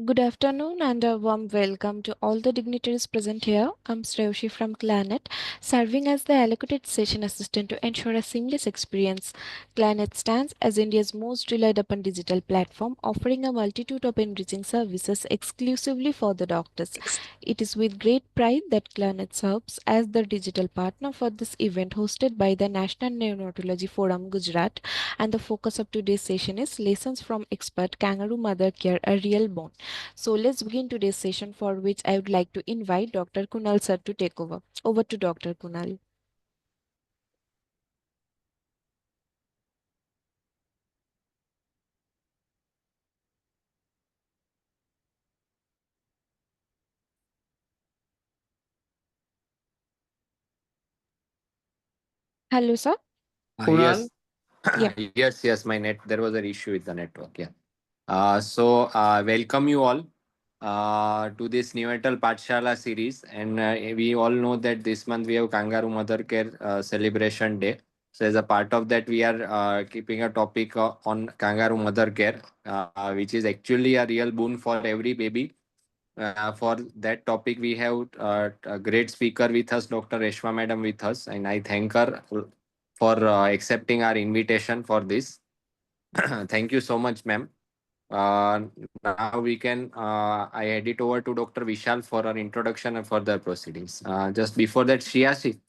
Good afternoon and a warm welcome to all the dignitaries present here. I'm Sreushi from Clanet, serving as the allocated session assistant to ensure a seamless experience. Clanet stands as India's most relied upon digital platform, offering a multitude of enriching services exclusively for the doctors. It is with great pride that Clanet serves as the digital partner for this event hosted by the National Neonatology Forum Gujarat, and the focus of today's session is lessons from expert Kangaroo Mother Care, a real bond. So let's begin today's session, for which I would like to invite Dr. Kunal sir to take over. Over to Dr. Kunal. Hello, sir. Yes, Kunal, Yeah. yes, my net. There was an issue with the network. Yeah. Welcome you all to this Neonatal Pathshala series. And we all know that this month we have Kangaroo Mother Care Celebration Day. So, as a part of that, we are keeping a topic on Kangaroo Mother Care, which is actually a real boon for every baby. For that topic, we have a great speaker with us, Dr. Reshma Madam, with us, and I thank her for accepting our invitation for this. Thank you so much, ma'am. Uh, Now we can. I hand it over to Dr. Vishal for our introduction and further proceedings. Just before that, Shiashi,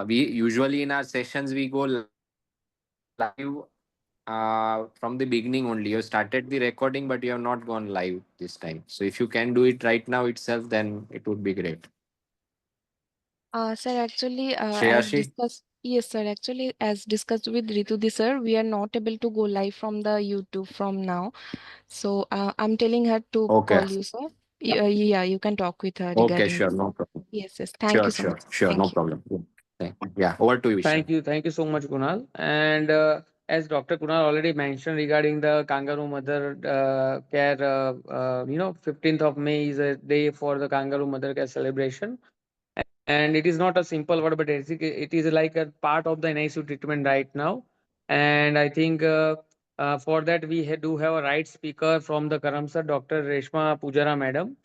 we usually in our sessions we go live from the beginning only. You started the recording, but you have not gone live this time. So if you can do it right now itself, then it would be great. Sir, actually, as Shiashi? discussed, yes, sir, actually, as discussed with Ritu sir, we are not able to go live from the YouTube from now. So I'm telling her to Okay. call you, sir. Yeah, you can talk with her Okay, regarding sure. this. No problem. Yes, yes. Thank you so much. Sure. No Thank you. problem. Yeah. Over to you, Vishal. thank you so much, Kunal. And as Dr. Kunal already mentioned regarding the Kangaroo Mother Care, 15th of May is a day for the Kangaroo Mother Care celebration. And it is not a simple word, but it is like a part of the NICU treatment right now. And I think for that we do have a right speaker from the Karamsar, Dr. Reshma Pujara Madam.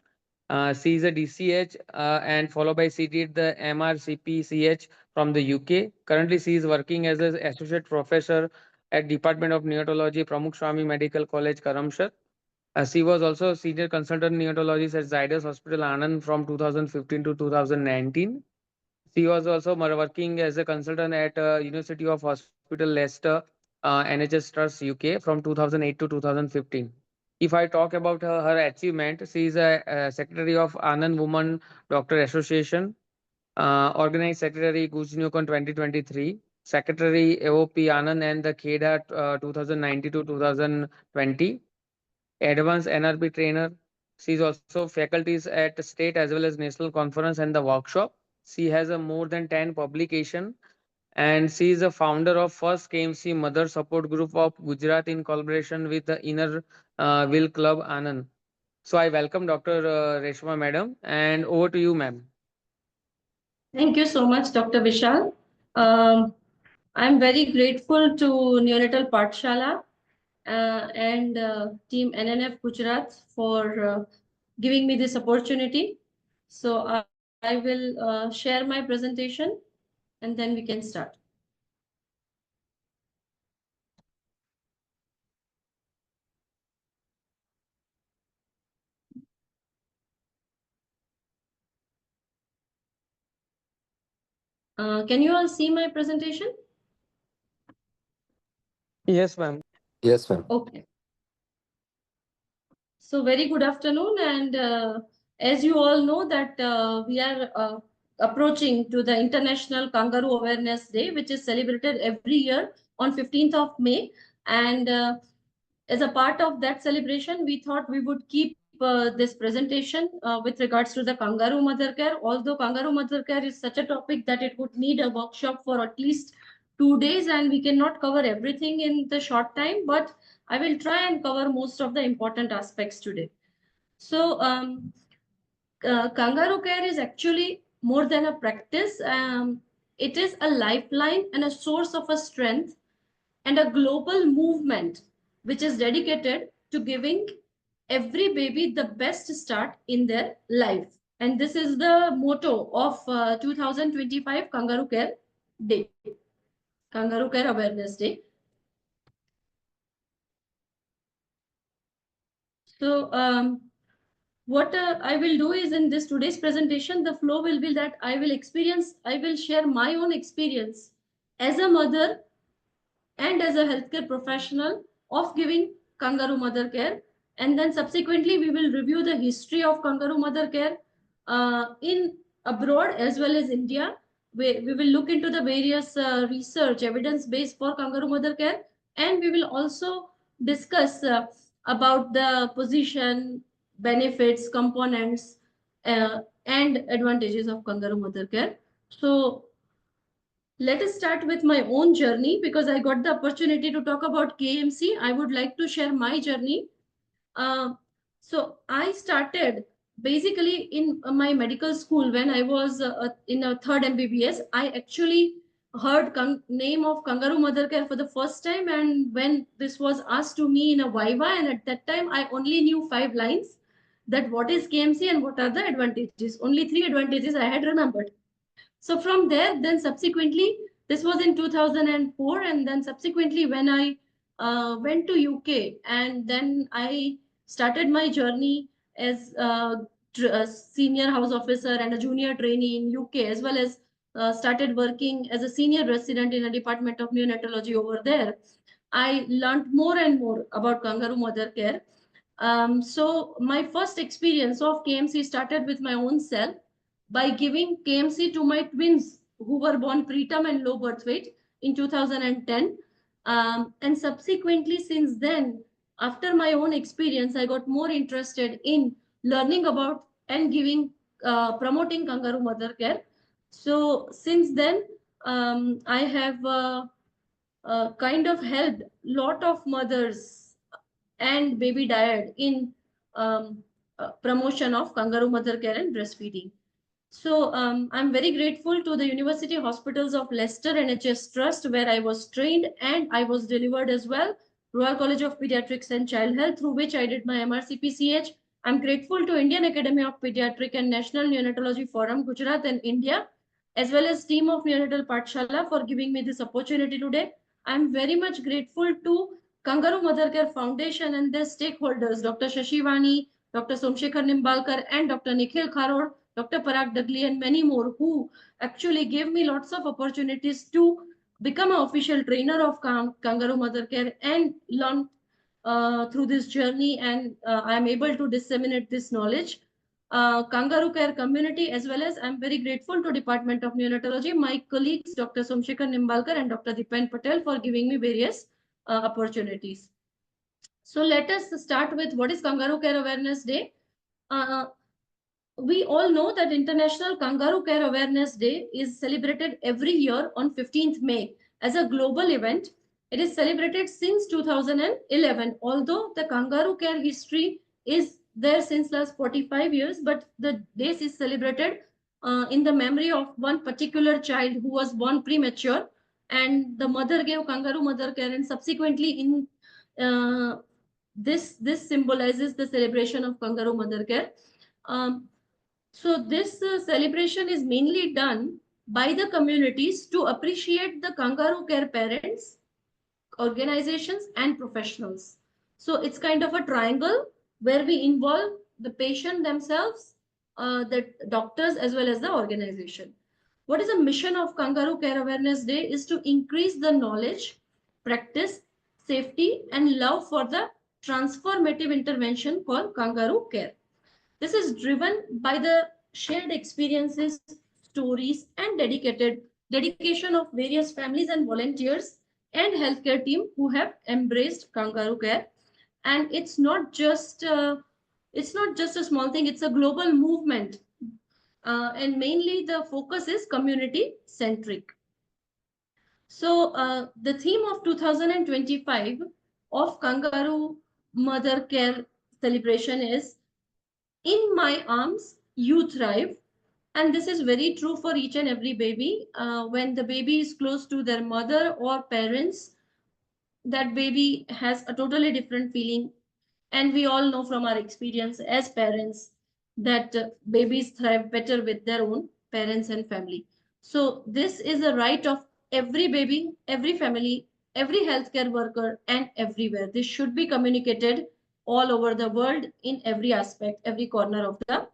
She is a DCH and followed by she did the MRCPCH from the UK. Currently, she is working as an associate professor at Department of Neonatology, Pramukh Swami Medical College, Karamsar. She was also senior consultant neonatologist at Zydus Hospital, Anand from 2015 to 2019. She was also working as a consultant at University of Hospital Leicester, NHS Trust, UK from 2008 to 2015. If I talk about her achievement, she is a secretary of Anand Women Doctor Association, organized secretary Gujnukon 2023, secretary AOP Anand and the KEDA 2019 to 2020, advanced NRB trainer. She is also faculties at state as well as national conference and the workshop. She has a more than 10 publication, and she is a founder of first KMC Mother Support Group of Gujarat in collaboration with the Inner Will Club Anand. So I welcome Dr. Reshma Madam, and over to you, ma'am. Thank you so much, Dr. Vishal. Um, I'm very grateful to Neonatal Pathshala and Team NNF Gujarat for giving me this opportunity. So I will share my presentation and then we can start. Can you all see my presentation? Yes, ma'am. Yes, ma'am. Okay. So very good afternoon, and as you all know that we are approaching to the International Kangaroo Awareness Day, which is celebrated every year on 15th of May. And as a part of that celebration, we thought we would keep this presentation with regards to the Kangaroo Mother Care. Although Kangaroo Mother Care is such a topic that it would need a workshop for at least 2 days, and we cannot cover everything in the short time, but I will try and cover most of the important aspects today. So, kangaroo care is actually more than a practice. It is a lifeline and a source of a strength and a global movement which is dedicated to giving every baby the best start in their life. And this is the motto of 2025 Kangaroo Care Day, Kangaroo Care Awareness Day. So, what I will do is in this today's presentation, the flow will be that I will share my own experience as a mother and as a healthcare professional of giving kangaroo mother care. And then subsequently, we will review the history of kangaroo mother care in abroad as well as India. We will look into the various research evidence base for kangaroo mother care, and we will also discuss about the position, benefits, components, and advantages of kangaroo mother care. So let us start with my own journey because I got the opportunity to talk about KMC. I would like to share my journey. Uh, so I started basically in my medical school when I was in a third MBBS. I actually heard name of Kangaroo Mother Care for the first time, and when this was asked to me in a Viva, and at that time I only knew 5 lines that what is KMC and what are the advantages. Only 3 advantages I had remembered. So from there, then subsequently, this was in 2004, and then subsequently when I went to UK, and then I started my journey as a senior house officer and a junior trainee in UK, as well as started working as a senior resident in a department of neonatology over there. I learned more and more about kangaroo mother care. So my first experience of KMC started with my own self by giving KMC to my twins who were born preterm and low birth weight in 2010. And subsequently, since then, after my own experience, I got more interested in learning about and giving, promoting kangaroo mother care. So since then, I have kind of helped lot of mothers and baby diet in promotion of kangaroo mother care and breastfeeding. So I'm very grateful to the University Hospitals of Leicester NHS Trust, where I was trained and I was delivered as well. Royal College of Pediatrics and Child Health, through which I did my MRCPCH. I'm grateful to Indian Academy of Pediatric and National Neonatology Forum, Gujarat and India, as well as team of Neonatal Pathshala for giving me this opportunity today. I'm very much grateful to Kangaroo Mother Care Foundation and their stakeholders, Dr. Shashivani, Dr. Somshekhar Nimbalkar, and Dr. Nikhil Kharod, Dr. Parag Dagli, and many more who actually gave me lots of opportunities to become an official trainer of Kangaroo Mother Care and learn through this journey. And I am able to disseminate this knowledge. Kangaroo Care community, as well as I'm very grateful to Department of Neonatology, my colleagues, Dr. Somshekhar Nimbalkar and Dr. Dipen Patel for giving me various opportunities. So let us start with what is Kangaroo Care Awareness Day. Uh, we all know that International Kangaroo Care Awareness Day is celebrated every year on 15th May as a global event. It is celebrated since 2011, although the kangaroo care history is there since last 45 years, but the day is celebrated in the memory of one particular child who was born premature, and the mother gave kangaroo mother care, and subsequently in this symbolizes the celebration of kangaroo mother care. Um, so this celebration is mainly done by the communities to appreciate the kangaroo care parents, organizations, and professionals. So it's kind of a triangle where we involve the patient themselves, the doctors, as well as the organization. What is the mission of Kangaroo Care Awareness Day is to increase the knowledge, practice, safety, and love for the transformative intervention called kangaroo care. This is driven by the shared experiences, stories, and dedication of various families and volunteers and healthcare team who have embraced kangaroo care. And it's not just a small thing; it's a global movement. And mainly the focus is community centric. So the theme of 2025 of Kangaroo Mother Care celebration is in my arms, you thrive. And this is very true for each and every baby. When the baby is close to their mother or parents, that baby has a totally different feeling. And we all know from our experience as parents that babies thrive better with their own parents and family. So this is a right of every baby, every family, every healthcare worker, and everywhere. This should be communicated all over the world in every aspect, every corner of the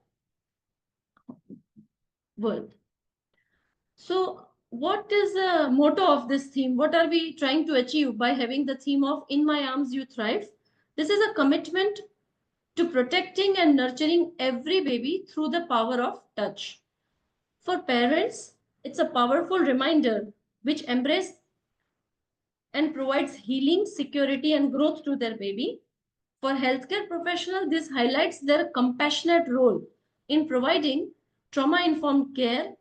world. So, what is the motto of this theme? What are we trying to achieve by having the theme of In My Arms You Thrive? This is a commitment to protecting and nurturing every baby through the power of touch. For parents, it's a powerful reminder which embrace and provides healing, security, and growth to their baby. For healthcare professionals, this highlights their compassionate role in providing trauma-informed care,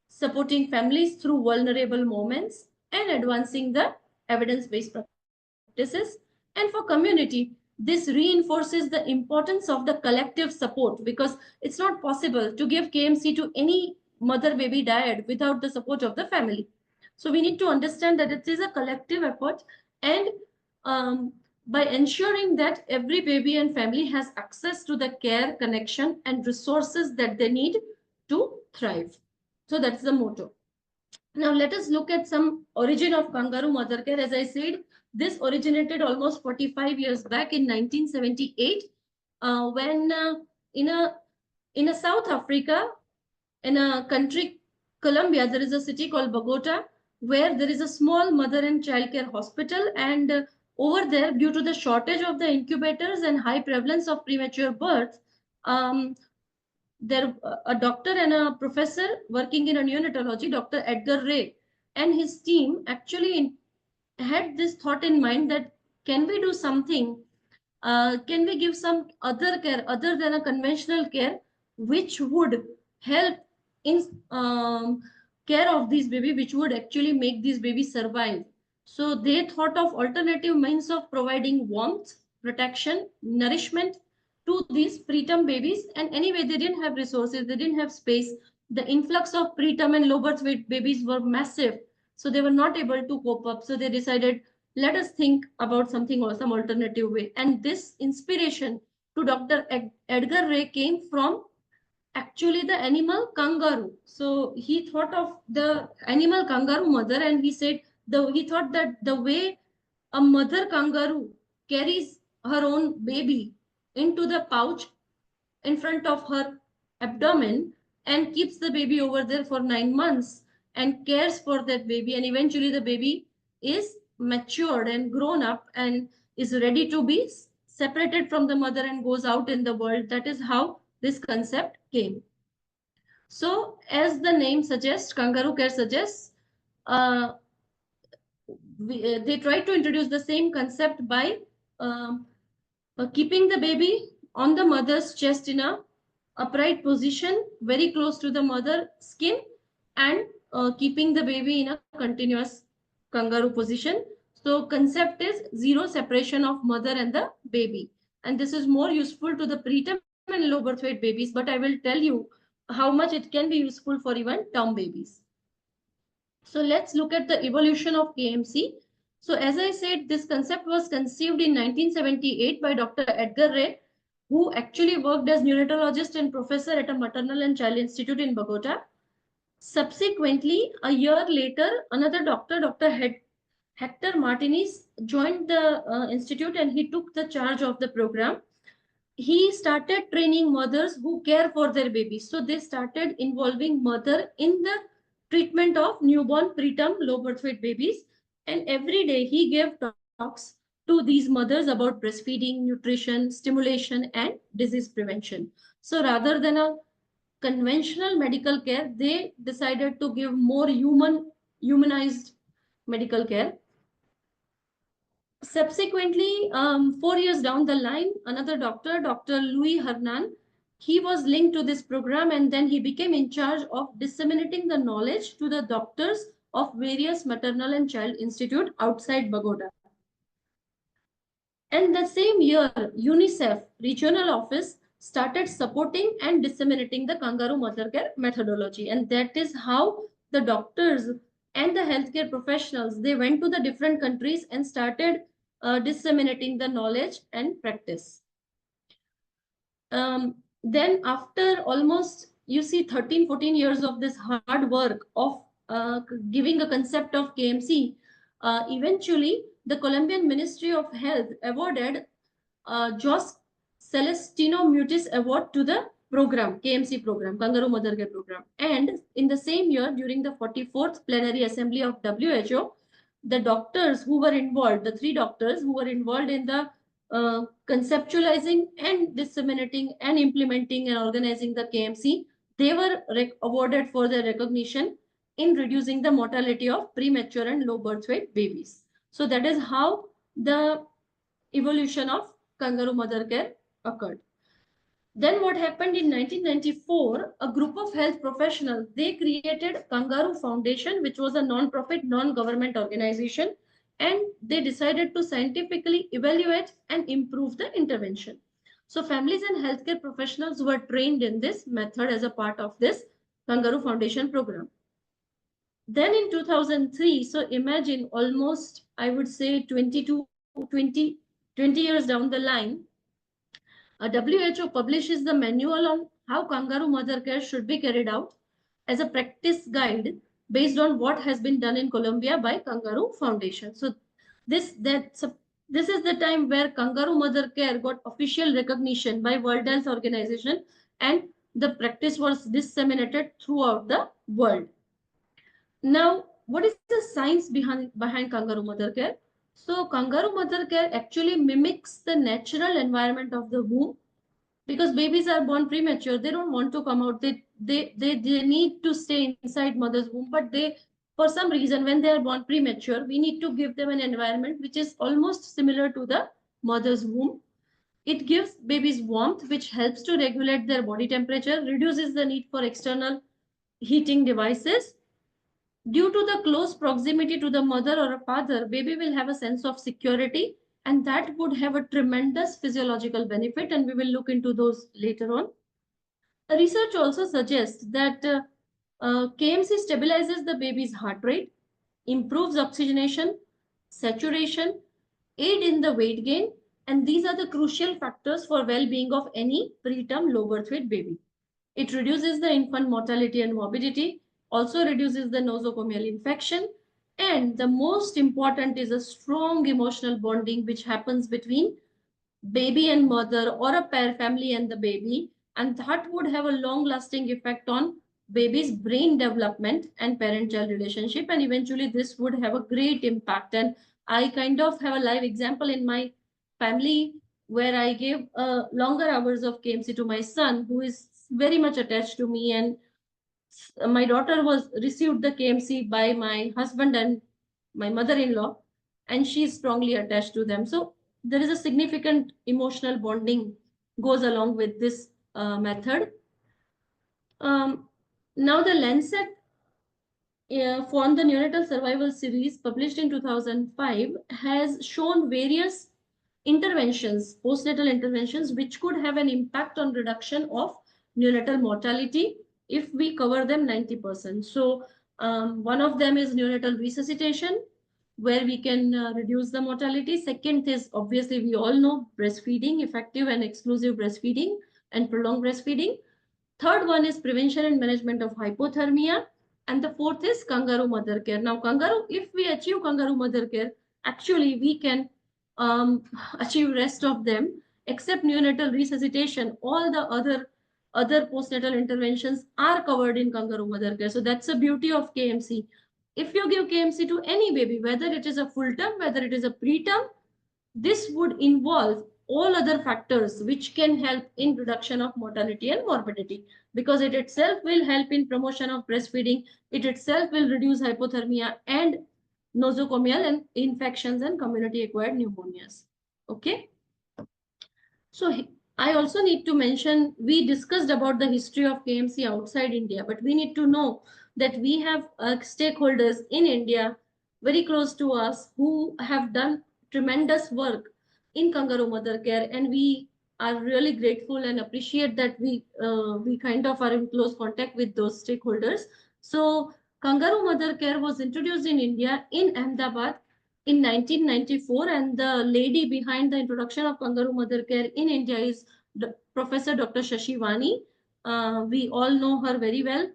supporting families through vulnerable moments, and advancing the evidence-based practices. And for community, this reinforces the importance of the collective support because it's not possible to give KMC to any mother-baby dyad without the support of the family. So we need to understand that it is a collective effort, and um, by ensuring that every baby and family has access to the care, connection, and resources that they need to thrive. So that's the motto. Now let us look at some origin of kangaroo mother care. As I said, this originated almost 45 years back in 1978, when in a in a South Africa, in a country, Colombia, there is a city called Bogota, where there is a small mother and child care hospital. And over there, due to the shortage of the incubators and high prevalence of premature birth, um, there a doctor and a professor working in a neonatology, Dr. Edgar Ray, and his team actually had this thought in mind that can we do something, can we give some other care other than a conventional care which would help in care of this baby, which would actually make this baby survive. So they thought of alternative means of providing warmth, protection, nourishment to these preterm babies. And anyway, they didn't have resources, they didn't have space. The influx of preterm and low birth weight babies were massive, so they were not able to cope up. So they decided, let us think about something or some alternative way. And this inspiration to Dr. Edgar Ray came from actually the animal kangaroo. So he thought of the animal kangaroo mother, and he thought that the way a mother kangaroo carries her own baby into the pouch in front of her abdomen and keeps the baby over there for 9 months and cares for that baby, and eventually the baby is matured and grown up and is ready to be separated from the mother and goes out in the world. That is how this concept came. So as the name suggests, kangaroo care suggests, uh, they tried to introduce the same concept by um, keeping the baby on the mother's chest in a upright position very close to the mother skin, and keeping the baby in a continuous kangaroo position. So concept is zero separation of mother and the baby, and this is more useful to the preterm and low birth weight babies, but I will tell you how much it can be useful for even term babies. So let's look at the evolution of KMC. So as I said, this concept was conceived in 1978 by Dr. Edgar Ray, who actually worked as neonatologist and professor at a maternal and child institute in Bogota. Subsequently, a year later, another doctor, Hector Martinez, joined the institute, and he took the charge of the program. He started training mothers who care for their babies. So they started involving mother in the treatment of newborn, preterm, low birth weight babies. And every day he gave talks to these mothers about breastfeeding, nutrition, stimulation, and disease prevention. So rather than a conventional medical care, they decided to give more humanized medical care. Subsequently, 4 years down the line, another doctor, Dr. Louis Hernan, he was linked to this program, and then he became in charge of disseminating the knowledge to the doctors of various maternal and child institute outside Bogota. And the same year, UNICEF regional office started supporting and disseminating the kangaroo mother care methodology. And that is how the doctors and the healthcare professionals, they went to the different countries and started disseminating the knowledge and practice. Then after almost, you see, 13, 14 years of this hard work of giving a concept of KMC, eventually the Colombian Ministry of Health awarded Jos Celestino Mutis Award to the program, KMC program, Kangaroo Mother Care program. And in the same year, during the 44th plenary assembly of WHO, the doctors who were involved, the 3 doctors who were involved in the conceptualizing and disseminating and implementing and organizing the KMC, they were awarded for their recognition in reducing the mortality of premature and low birth weight babies. So that is how the evolution of kangaroo mother care occurred. Then what happened in 1994, a group of health professionals, they created Kangaroo Foundation, which was a non-profit, non-government organization, and they decided to scientifically evaluate and improve the intervention. So families and healthcare professionals were trained in this method as a part of this Kangaroo Foundation program. Then in 2003, so imagine almost, I would say 20 years down the line, WHO publishes the manual on how kangaroo mother care should be carried out as a practice guide based on what has been done in Colombia by Kangaroo Foundation. So this is the time where kangaroo mother care got official recognition by World Health Organization, and the practice was disseminated throughout the world. Now, what is the science behind kangaroo mother care? So kangaroo mother care actually mimics the natural environment of the womb, because babies are born premature. They don't want to come out. They need to stay inside mother's womb, but they, for some reason, when they are born premature, we need to give them an environment which is almost similar to the mother's womb. It gives babies warmth, which helps to regulate their body temperature, reduces the need for external heating devices. Due to the close proximity to the mother or a father, baby will have a sense of security, and that would have a tremendous physiological benefit, and we will look into those later on. The research also suggests that KMC stabilizes the baby's heart rate, improves oxygenation, saturation, aid in the weight gain, and these are the crucial factors for well-being of any preterm low birth weight baby. It reduces the infant mortality and morbidity, also reduces the nosocomial infection, and the most important is a strong emotional bonding which happens between baby and mother, or a pair family and the baby, and that would have a long lasting effect on baby's brain development and parent child relationship, and eventually this would have a great impact. And I kind of have a live example in my family where I gave longer hours of KMC to my son, who is very much attached to me, and my daughter was received the KMC by my husband and my mother-in-law, and she is strongly attached to them. So there is a significant emotional bonding goes along with this method. Um, Now the Lancet for the neonatal survival series published in 2005 has shown various interventions, postnatal interventions, which could have an impact on reduction of neonatal mortality if we cover them 90%. So one of them is neonatal resuscitation, where we can reduce the mortality. Second is, obviously, we all know breastfeeding, effective and exclusive breastfeeding and prolonged breastfeeding. Third one is prevention and management of hypothermia. And the fourth is kangaroo mother care. Now, kangaroo, if we achieve kangaroo mother care, actually we can achieve rest of them, except neonatal resuscitation. All the other postnatal interventions are covered in kangaroo mother care. So that's the beauty of KMC. If you give KMC to any baby, whether it is a full term, whether it is a preterm, this would involve all other factors which can help in reduction of mortality and morbidity, because it itself will help in promotion of breastfeeding. It itself will reduce hypothermia and nosocomial and infections and community acquired pneumonias. Okay. So I also need to mention, we discussed about the history of KMC outside India, but we need to know that we have stakeholders in India very close to us who have done tremendous work in kangaroo mother care, and we are really grateful and appreciate that we kind of are in close contact with those stakeholders. So kangaroo mother care was introduced in India in Ahmedabad in 1994, and the lady behind the introduction of kangaroo mother care in India is Professor Dr. Shashivani. We all know her very well.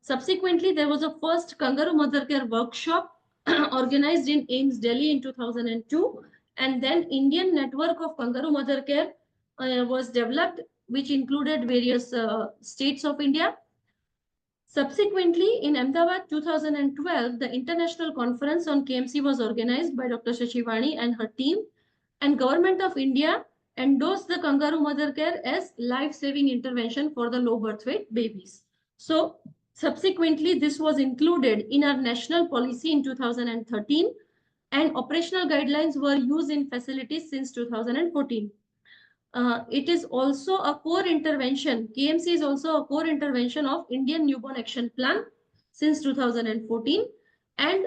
Subsequently, there was a first Kangaroo Mother Care workshop organized in AIMS Delhi in 2002, and then Indian network of Kangaroo Mother Care was developed, which included various states of India. Subsequently, in Ahmedabad 2012, the International Conference on KMC was organized by Dr. Shashivani and her team, and Government of India endorsed the Kangaroo Mother Care as life-saving intervention for the low birth weight babies. So, subsequently, this was included in our national policy in 2013, and operational guidelines were used in facilities since 2014. It is also a core intervention. KMC is also a core intervention of Indian Newborn Action Plan since 2014, and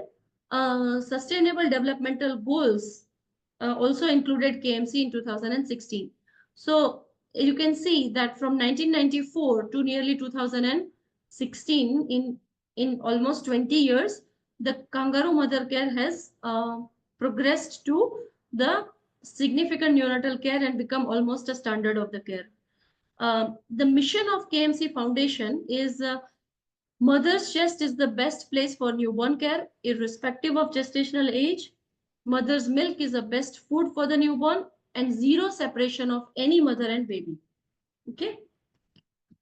Sustainable Developmental Goals also included KMC in 2016. So you can see that from 1994 to nearly 2016, in almost 20 years, the Kangaroo Mother Care has progressed to the significant neonatal care and become almost a standard of the care. The mission of KMC Foundation is mother's chest is the best place for newborn care, irrespective of gestational age. Mother's milk is the best food for the newborn, and zero separation of any mother and baby. Okay.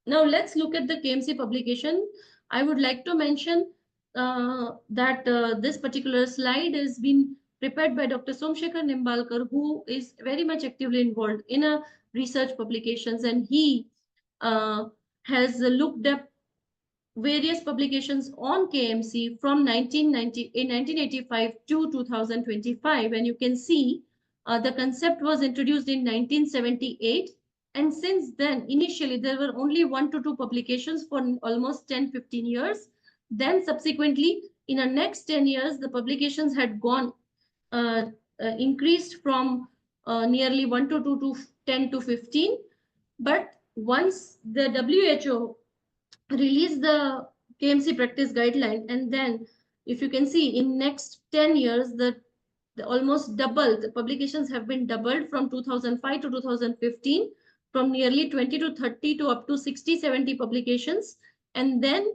Now let's look at the KMC publication. I would like to mention that this particular slide has been prepared by Dr. Somshekhar Nimbalkar, who is very much actively involved in a research publications, and he has looked up various publications on KMC from 1985 to 2025, and you can see the concept was introduced in 1978, and since then initially there were only 1 to 2 publications for almost 10-15 years. Then subsequently in the next 10 years the publications had gone increased from nearly 1 to 2 to 10 to 15. But once the WHO release the KMC practice guideline, and then if you can see in next 10 years the almost doubled, the publications have been doubled from 2005 to 2015, from nearly 20 to 30 to up to 60-70 publications. And then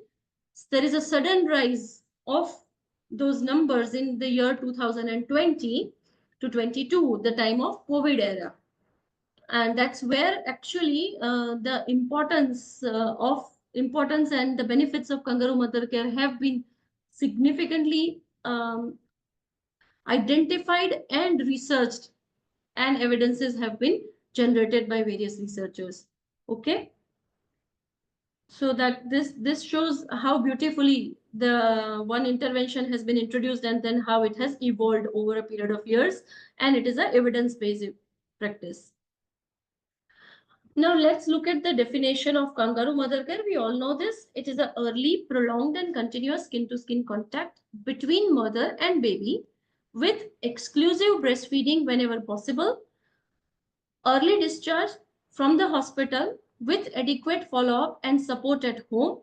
there is a sudden rise of those numbers in the year 2020 to 22, the time of COVID era. And that's where actually the importance and the benefits of Kangaroo Mother Care have been significantly identified and researched, and evidences have been generated by various researchers. Okay, so that this shows how beautifully the one intervention has been introduced, and then how it has evolved over a period of years, and it is a evidence-based practice. Now let's look at the definition of Kangaroo Mother Care. We all know this. It is an early, prolonged and continuous skin-to-skin contact between mother and baby with exclusive breastfeeding whenever possible, early discharge from the hospital with adequate follow-up and support at home,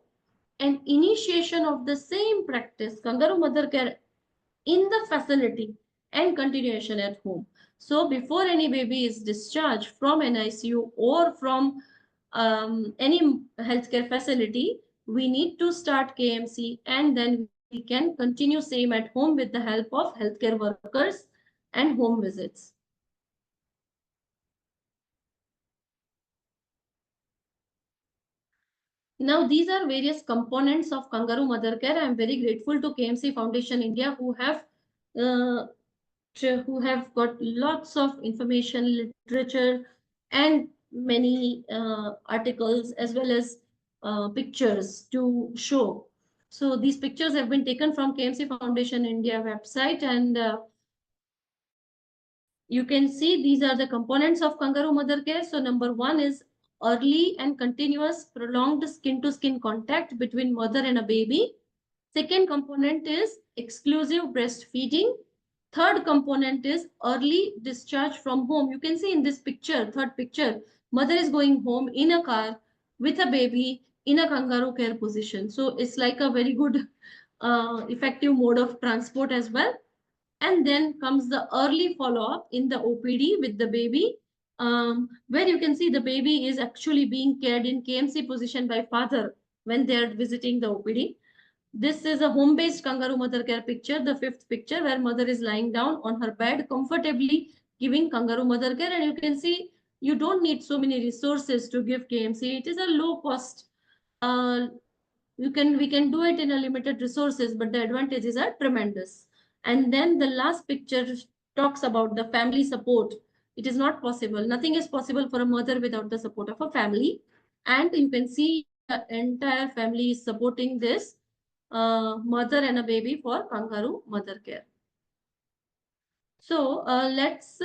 and initiation of the same practice, Kangaroo Mother Care, in the facility and continuation at home. So before any baby is discharged from an ICU or from any healthcare facility, we need to start KMC, and then we can continue same at home with the help of healthcare workers and home visits. Now, these are various components of Kangaroo Mother Care. I am very grateful to KMC Foundation India, who have got lots of information, literature, and many articles, as well as pictures to show. So these pictures have been taken from KMC Foundation India website, and you can see these are the components of Kangaroo Mother Care. So number 1 is early and continuous prolonged skin-to-skin contact between mother and a baby. Second component is exclusive breastfeeding. Third component is early discharge from home. You can see in this picture, third picture, mother is going home in a car with a baby in a kangaroo care position. So it's like a very good effective mode of transport as well. And then comes the early follow-up in the OPD with the baby where you can see the baby is actually being cared in KMC position by father when they are visiting the OPD. This is a home-based kangaroo mother care picture, the fifth picture, where mother is lying down on her bed comfortably giving kangaroo mother care. And you can see you don't need so many resources to give KMC. It is a low cost. Uh, we can do it in a limited resources, but the advantages are tremendous. And then the last picture talks about the family support. It is not possible. Nothing is possible for a mother without the support of a family. And you can see the entire family is supporting this mother and a baby for kangaroo mother care. So let's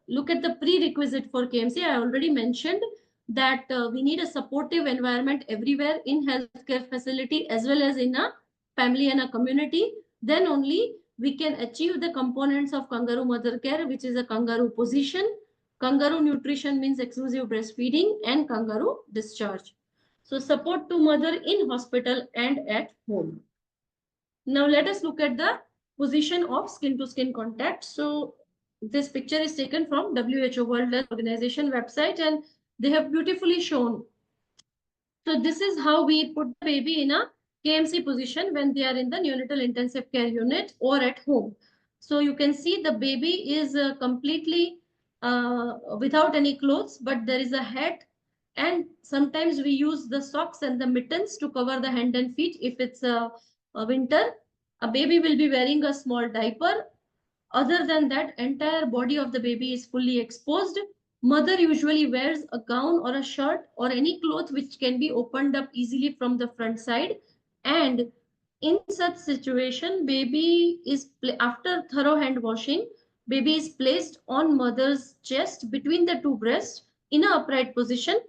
look at the prerequisite for KMC. I already mentioned that we need a supportive environment everywhere in healthcare facility as well as in a family and a community. Then only we can achieve the components of kangaroo mother care, which is a kangaroo position. Kangaroo nutrition means exclusive breastfeeding and kangaroo discharge. So support to mother in hospital and at home. Now let us look at the position of skin to skin contact. So this picture is taken from WHO World Health Organization website, and they have beautifully shown. So this is how we put the baby in a KMC position when they are in the neonatal intensive care unit or at home. So you can see the baby is completely without any clothes, but there is a hat, and sometimes we use the socks and the mittens to cover the hand and feet if it's a winter. A baby will be wearing a small diaper. Other than that, entire body of the baby is fully exposed. Mother usually wears a gown or a shirt or any cloth which can be opened up easily from the front side. And in such situation, baby is after thorough hand washing, baby is placed on mother's chest between the two breasts in a upright position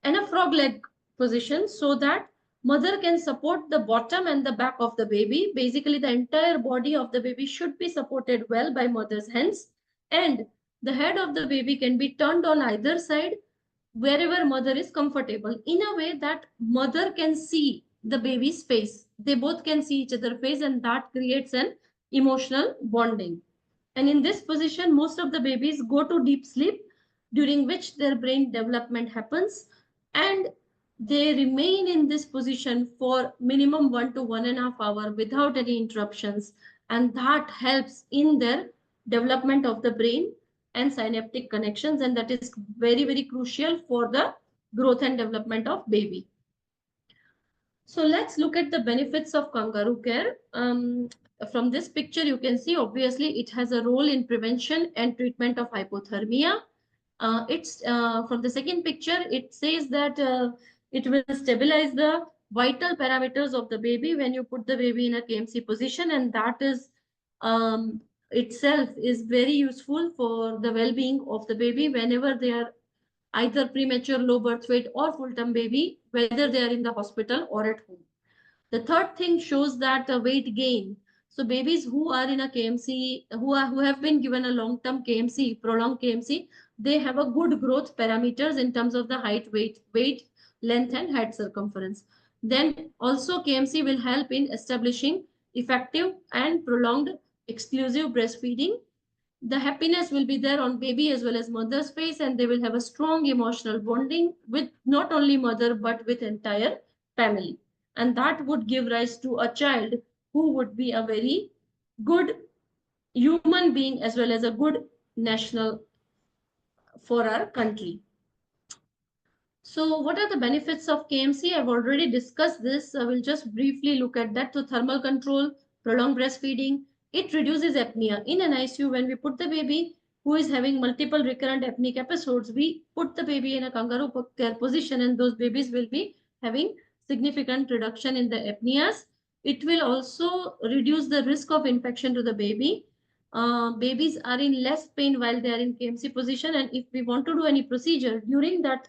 and a frog leg position so that mother can support the bottom and the back of the baby. Basically, the entire body of the baby should be supported well by mother's hands, and the head of the baby can be turned on either side wherever mother is comfortable in a way that mother can see the baby's face. They both can see each other's face, and that creates an emotional bonding. And in this position, most of the babies go to deep sleep, during which their brain development happens, and they remain in this position for minimum 1 to 1.5 hours without any interruptions. And that helps in their development of the brain and synaptic connections. And that is very, very crucial for the growth and development of baby. So let's look at the benefits of kangaroo care. From this picture, you can see obviously it has a role in prevention and treatment of hypothermia. It's from the second picture, it says that it will stabilize the vital parameters of the baby when you put the baby in a KMC position, and that is itself is very useful for the well-being of the baby whenever they are either premature low birth weight or full-term baby, whether they are in the hospital or at home. The third thing shows that weight gain. So babies who are in a KMC, who have been given a long-term KMC, prolonged KMC, they have a good growth parameters in terms of the height, weight, length, and head circumference. Then also KMC will help in establishing effective and prolonged exclusive breastfeeding. The happiness will be there on baby as well as mother's face, and they will have a strong emotional bonding with not only mother but with entire family, and that would give rise to a child who would be a very good human being as well as a good national for our country. So what are the benefits of KMC? I've already discussed this. I will just briefly look at that. So thermal control, prolonged breastfeeding. It reduces apnea. In an ICU, when we put the baby who is having multiple recurrent apneic episodes, we put the baby in a kangaroo care position, and those babies will be having significant reduction in the apneas. It will also reduce the risk of infection to the baby. Babies are in less pain while they are in KMC position, and if we want to do any procedure during the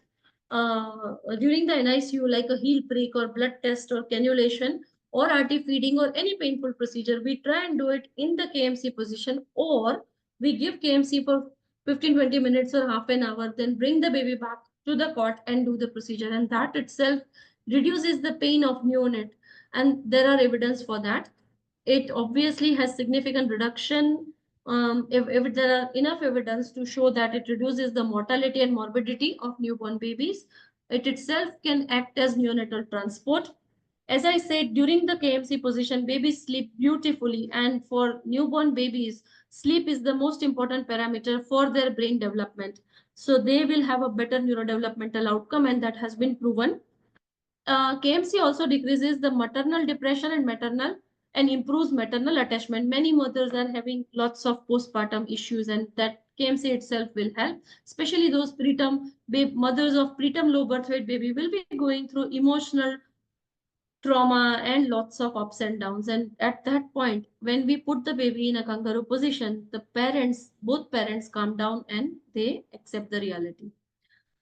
NICU, like a heel prick or blood test or cannulation or RT feeding or any painful procedure, we try and do it in the KMC position, or we give KMC for 15-20 minutes or half an hour, then bring the baby back to the cot and do the procedure. And that itself reduces the pain of neonate. And there are evidence for that. It obviously has significant reduction If there are enough evidence to show that it reduces the mortality and morbidity of newborn babies, it itself can act as neonatal transport. As I said, during the KMC position, babies sleep beautifully, and for newborn babies, sleep is the most important parameter for their brain development. So they will have a better neurodevelopmental outcome, and that has been proven. KMC also decreases the maternal depression and maternal and improves maternal attachment. Many mothers are having lots of postpartum issues, and that KMC itself will help. Especially those preterm mothers of preterm low birth weight baby will be going through emotional trauma and lots of ups and downs. And at that point, when we put the baby in a kangaroo position, the parents, both parents, calm down and they accept the reality.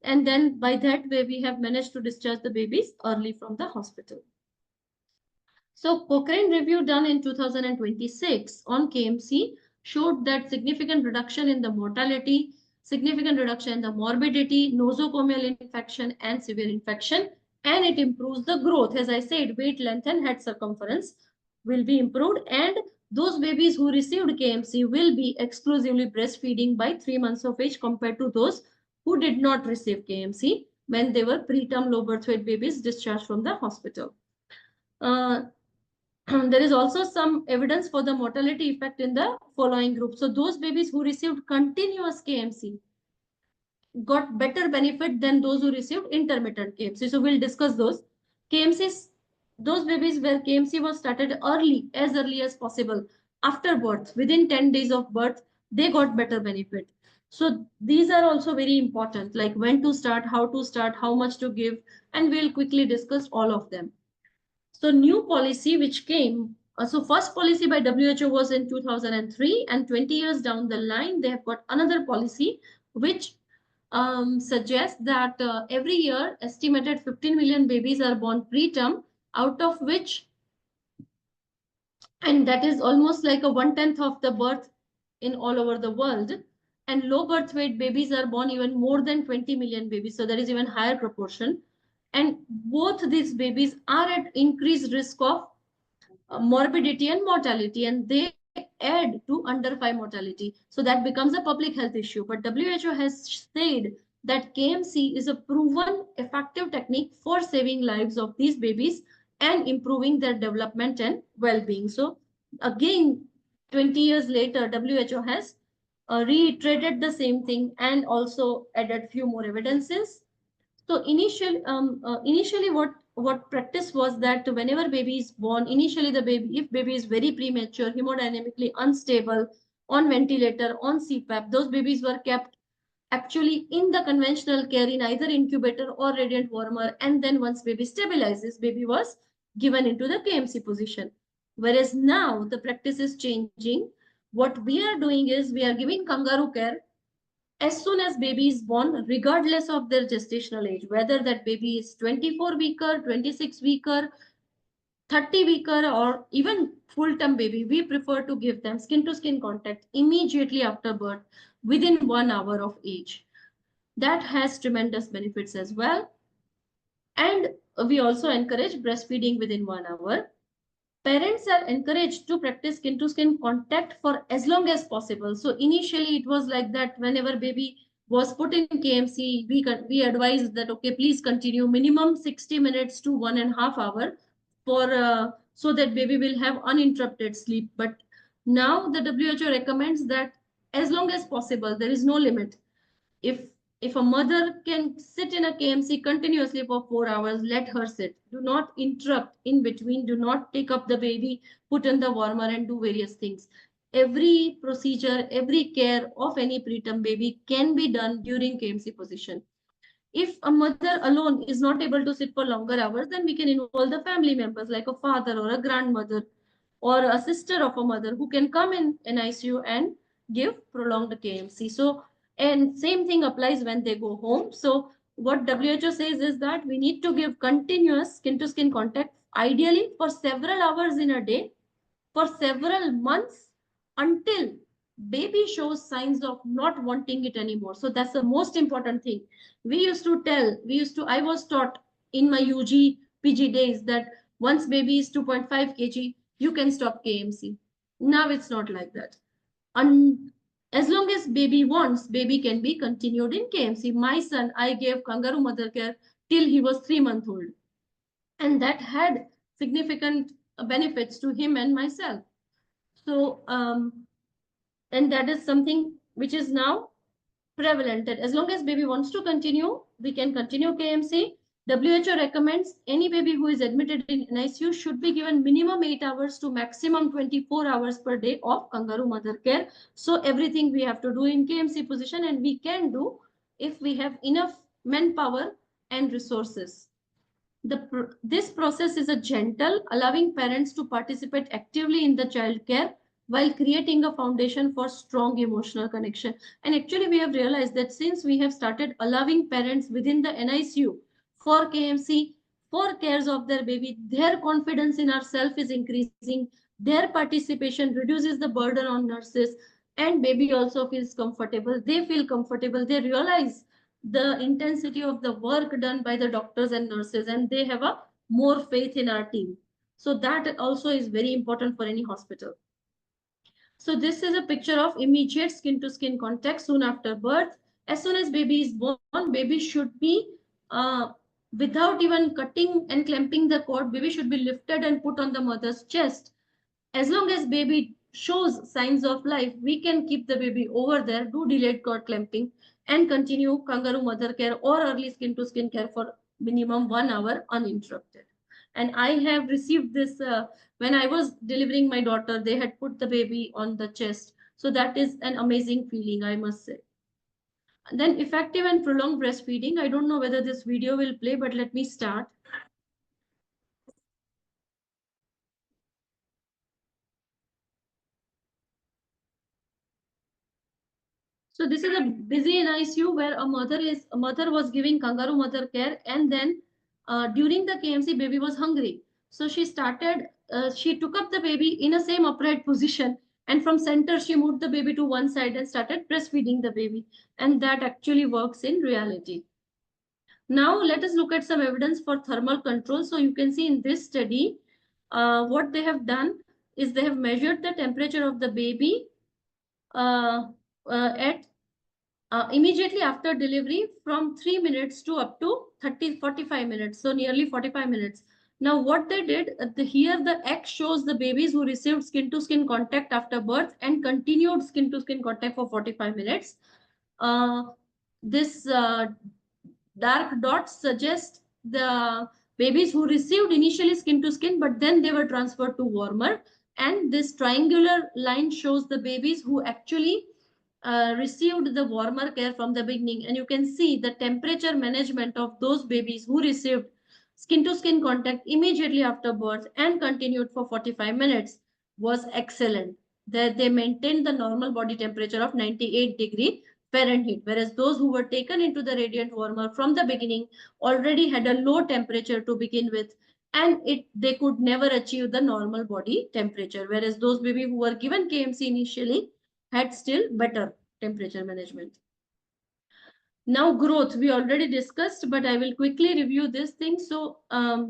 And then by that way, we have managed to discharge the babies early from the hospital. So Cochrane review done in 2026 on KMC showed that significant reduction in the mortality, significant reduction in the morbidity, nosocomial infection, and severe infection, and it improves the growth. As I said, weight, length, and head circumference will be improved, and those babies who received KMC will be exclusively breastfeeding by 3 months of age compared to those who did not receive KMC when they were preterm low birth weight babies discharged from the hospital. Uh, there is also some evidence for the mortality effect in the following group. So those babies who received continuous KMC got better benefit than those who received intermittent KMC. So we'll discuss those. KMCs, those babies where KMC was started early, as early as possible, after birth, within 10 days of birth, they got better benefit. So these are also very important, like when to start, how much to give, and we'll quickly discuss all of them. So new policy which came, so first policy by WHO was in 2003, and 20 years down the line, they have got another policy which suggests that every year estimated 15 million babies are born preterm, out of which, and that is almost like a 1/10 of the birth in all over the world. And low birth weight babies are born even more than 20 million babies. So there is even higher proportion. And both these babies are at increased risk of morbidity and mortality, and they add to under 5 mortality. So that becomes a public health issue. But WHO has said that KMC is a proven effective technique for saving lives of these babies and improving their development and well-being. So again, 20 years later, WHO has reiterated the same thing and also added few more evidences. So initially, what practice was that whenever baby is born, initially the baby, if baby is very premature, hemodynamically unstable, on ventilator, on CPAP, those babies were kept actually in the conventional care in either incubator or radiant warmer, and then once baby stabilizes, baby was given into the KMC position. Whereas now the practice is changing. What we are doing is we are giving kangaroo care as soon as baby is born, regardless of their gestational age, whether that baby is 24 weeker, 26 weeker, 30 weeker, or even full-term baby, we prefer to give them skin-to-skin contact immediately after birth within 1 hour of age. That has tremendous benefits as well. And we also encourage breastfeeding within 1 hour. Parents are encouraged to practice skin to skin contact for as long as possible. So initially it was like that whenever baby was put in KMC, we advised that, okay, please continue minimum 60 minutes to 1.5 hours for so that baby will have uninterrupted sleep. But now the WHO recommends that as long as possible, there is no limit. If a mother can sit in a KMC continuously for 4 hours, let her sit. Do not interrupt in between. Do not take up the baby, put in the warmer, and do various things. Every procedure, every care of any preterm baby can be done during KMC position. If a mother alone is not able to sit for longer hours, then we can involve the family members like a father or a grandmother or a sister of a mother who can come in an ICU and give prolonged KMC. So, and same thing applies when they go home. So what WHO says is that we need to give continuous skin to skin contact, ideally for several hours in a day, for several months, until baby shows signs of not wanting it anymore. So that's the most important thing. I was taught in my UG PG days that once baby is 2.5 kg, you can stop KMC. Now it's not like that. And as long as baby wants, baby can be continued in KMC. My son, I gave kangaroo mother care till he was 3 months old, and that had significant benefits to him and myself. So, and that is something which is now prevalent, that as long as baby wants to continue, we can continue KMC. WHO recommends any baby who is admitted in NICU should be given minimum 8 hours to maximum 24 hours per day of kangaroo mother care. So everything we have to do in KMC position, and we can do if we have enough manpower and resources. This process is a gentle, allowing parents to participate actively in the child care while creating a foundation for strong emotional connection. And actually, we have realized that since we have started allowing parents within the NICU for KMC, for cares of their baby, their confidence in ourselves is increasing, their participation reduces the burden on nurses, and baby also feels comfortable. They feel comfortable. They realize the intensity of the work done by the doctors and nurses, and they have a more faith in our team. So that also is very important for any hospital. So this is a picture of immediate skin to skin contact soon after birth. As soon as baby is born, baby should be without even cutting and clamping the cord, baby should be lifted and put on the mother's chest. As long as baby shows signs of life, we can keep the baby over there, do delayed cord clamping, and continue kangaroo mother care or early skin to skin care for minimum 1 hour uninterrupted. And I have received this when I was delivering my daughter, they had put the baby on the chest. So that is an amazing feeling, I must say. And then effective and prolonged breastfeeding. I don't know whether this video will play, but let me start. So this is a busy NICU where a mother was giving kangaroo mother care, and then during the KMC baby was hungry. So she took up the baby in a same upright position, and from center she moved the baby to one side and started breastfeeding the baby, and that actually works in reality. Now let us look at some evidence for thermal control. So you can see in this study, what they have done is they have measured the temperature of the baby uh, at immediately after delivery from 3 minutes to up to 45 minutes, so nearly 45 minutes. Now what they did, here the X shows the babies who received skin to skin contact after birth and continued skin to skin contact for 45 minutes. This dark dots suggest the babies who received initially skin to skin, but then they were transferred to warmer. And this triangular line shows the babies who actually received the warmer care from the beginning. And you can see the temperature management of those babies who received skin to skin contact immediately after birth and continued for 45 minutes was excellent. They maintained the normal body temperature of 98 Fahrenheit, whereas those who were taken into the radiant warmer from the beginning already had a low temperature to begin with, and they could never achieve the normal body temperature, whereas those baby who were given KMC initially had still better temperature management. Now growth, we already discussed, but I will quickly review this thing. So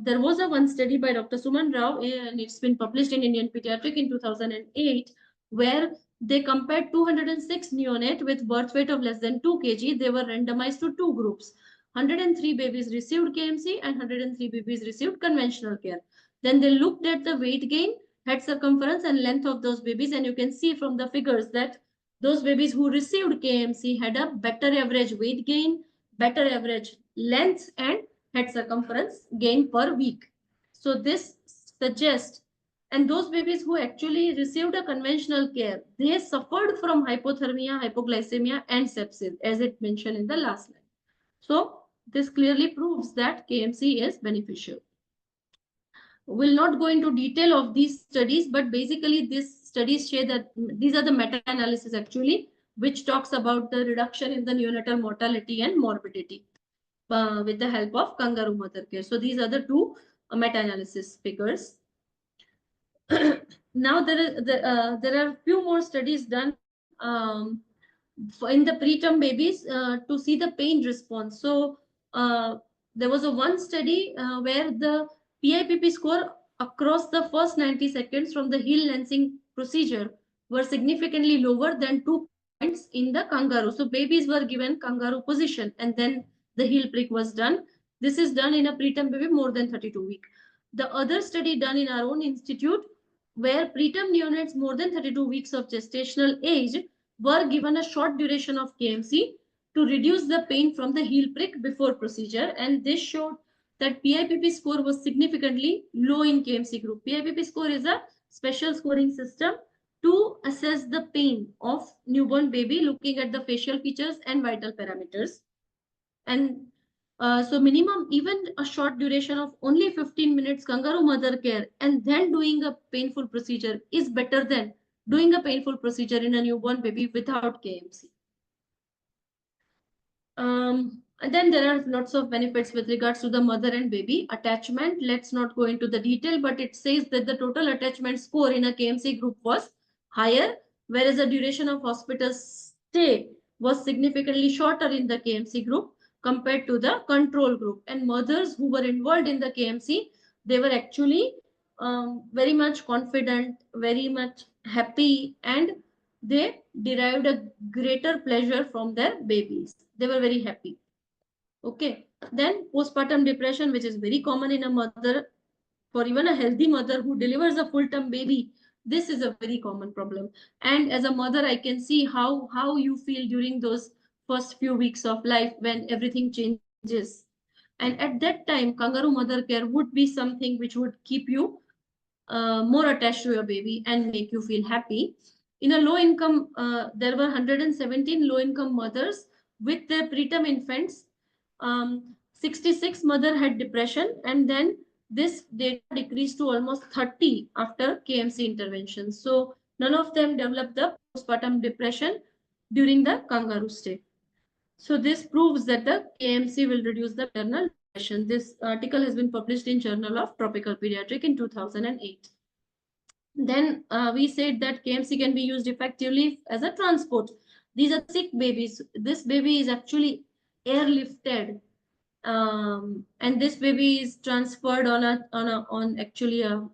there was one study by Dr. Suman Rao, and it's been published in Indian Pediatric in 2008, where they compared 206 neonate with birth weight of less than 2 kg. They were randomized to two groups. 103 babies received KMC and 103 babies received conventional care. Then they looked at the weight gain, head circumference, and length of those babies, and you can see from the figures that those babies who received KMC had a better average weight gain, better average length, and head circumference gain per week. So this suggests, and those babies who actually received a conventional care, they suffered from hypothermia, hypoglycemia, and sepsis, as it mentioned in the last line. So this clearly proves that KMC is beneficial. Will not go into detail of these studies, but basically these studies share that these are the meta-analysis actually, which talks about the reduction in the neonatal mortality and morbidity with the help of kangaroo mother care. So these are the two meta-analysis figures. Now there are few more studies done in the preterm babies to see the pain response. So there was one study where the PIPP score across the first 90 seconds from the heel lancing procedure were significantly lower than 2 points in the kangaroo. So babies were given kangaroo position and then the heel prick was done. This is done in a preterm baby more than 32 weeks. The other study done in our own institute where preterm neonates more than 32 weeks of gestational age were given a short duration of KMC to reduce the pain from the heel prick before procedure, and this showed that PIPP score was significantly low in KMC group. PIPP score is a special scoring system to assess the pain of newborn baby looking at the facial features and vital parameters. And so minimum, even a short duration of only 15 minutes kangaroo mother care and then doing a painful procedure is better than doing a painful procedure in a newborn baby without KMC. And then there are lots of benefits with regards to the mother and baby attachment. Let's not go into the detail, but it says that the total attachment score in a KMC group was higher, whereas the duration of hospital stay was significantly shorter in the KMC group compared to the control group. And mothers who were involved in the KMC, they were actually very much confident, very much happy, and they derived a greater pleasure from their babies. They were very happy. Okay. Then postpartum depression, which is very common in a mother, for even a healthy mother who delivers a full-term baby, this is a very common problem. And as a mother, I can see how you feel during those first few weeks of life when everything changes. And at that time, kangaroo mother care would be something which would keep you more attached to your baby and make you feel happy. In a low income, there were 117 low income mothers with their preterm infants. 66 mother had depression, and then this data decreased to almost 30 after KMC intervention. So none of them developed the postpartum depression during the kangaroo stay. So this proves that the KMC will reduce the maternal depression. This article has been published in Journal of Tropical Pediatric in 2008. Then we said that KMC can be used effectively as a transport. These are sick babies. This baby is actually airlifted, and this baby is transferred on actually a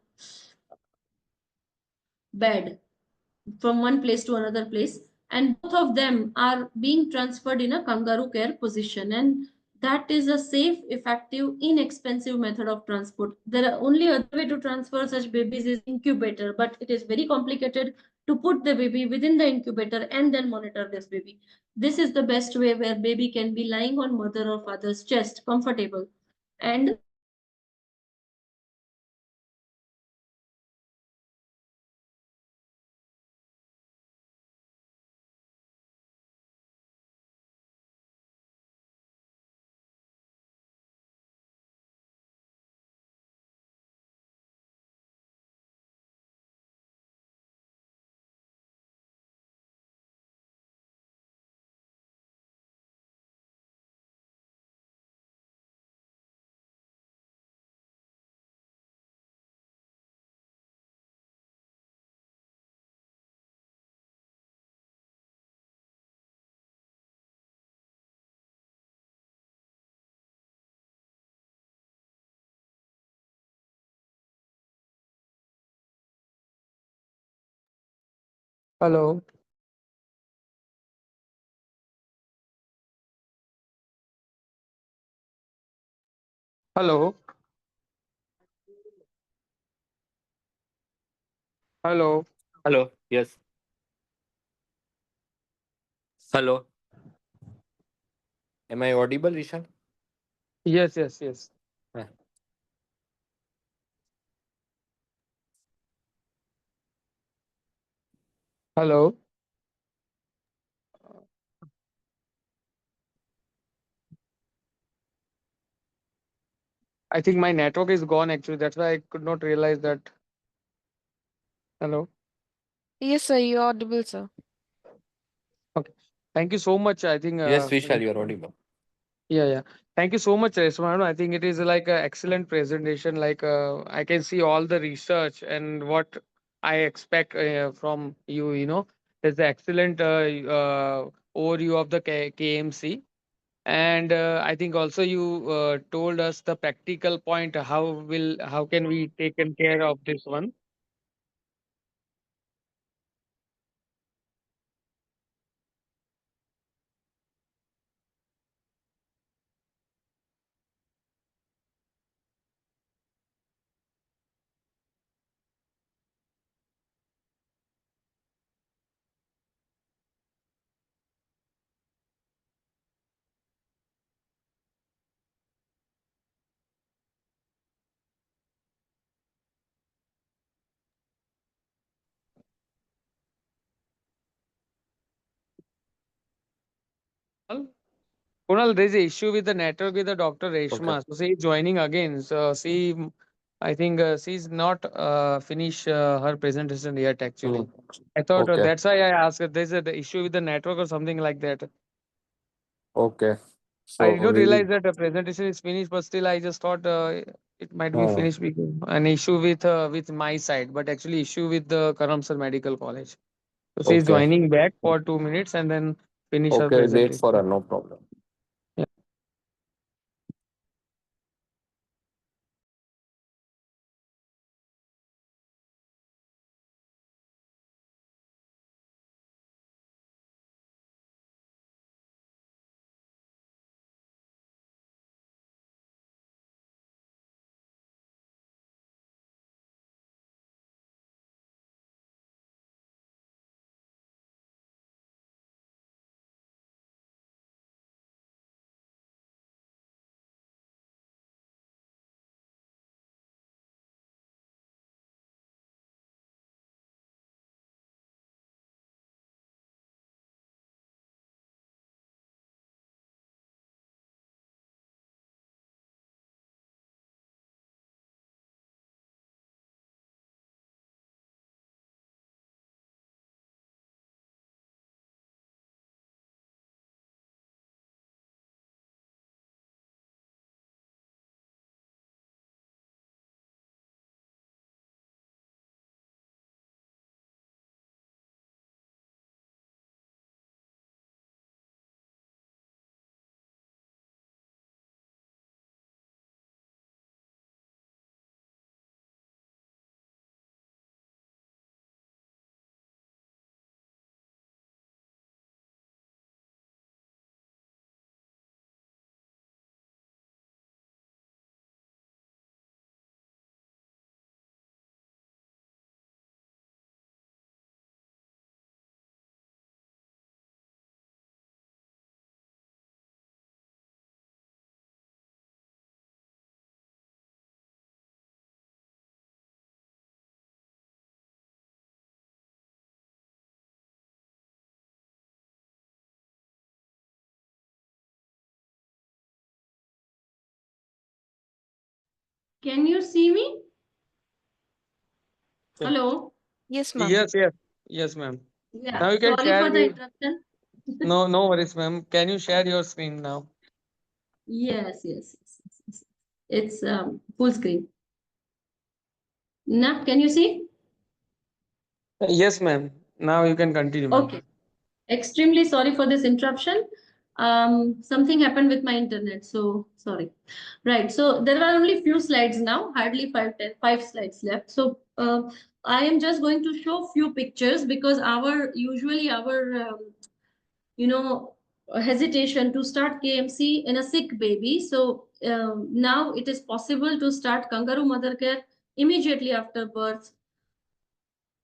bed from one place to another place, and both of them are being transferred in a kangaroo care position, and that is a safe, effective, inexpensive method of transport. There are only other way to transfer such babies is incubator, but it is very complicated to put the baby within the incubator and then monitor this baby. This is the best way where baby can be lying on mother or father's chest comfortable, and the mother can be looking at the baby and monitoring the baby vital parameters. Hello. Hello. Hello. Hello. Yes. Hello. Am I audible, Rishan? Yes, yes, yes. Yeah. Hello. I think my network is gone actually. That's why I could not realize that. Hello. Yes, sir, you're audible, sir. Okay. Thank you so much. I think Yes, Vishal, you're audible. yeah, yeah. Thank you so much, Resman. I think it is like an excellent presentation. Like I can see all the research and what I expect from you. There's an excellent overview of the KMC. And I think also you told us the practical point. How can we taken care of this one? Kunal, there's an issue with the network with the Dr. Okay. Reshma. So she's joining again. So I think she's not finished her presentation yet. Hmm. Actually, I thought Okay. that's why I asked if there's the issue with the network or something like that. Okay. I So did not we'll. realize that the presentation is finished, but still I just thought it might be Hmm. finished because an issue with my side, but actually issue with the Karamsar Medical College. So she's Okay. joining back for 2 minutes and then finish her Okay. Wait for her. presentation. No problem. Yeah. Can you see me? Okay. Hello. Yes, ma'am. Yes, yes, yes, ma'am. Now Yeah. you can Sorry share for the with. interruption. No, no worries, ma'am. Can you share your screen now? Yes. It's full screen. Now, can you see? Yes, ma'am. Now you can continue, ma'am. Okay. Extremely sorry for this interruption. Something happened with my internet, so sorry. Right. So there were only few slides now, hardly five slides left. So I am just going to show few pictures because our you know hesitation to start KMC in a sick baby. So now it is possible to start kangaroo mother care immediately after birth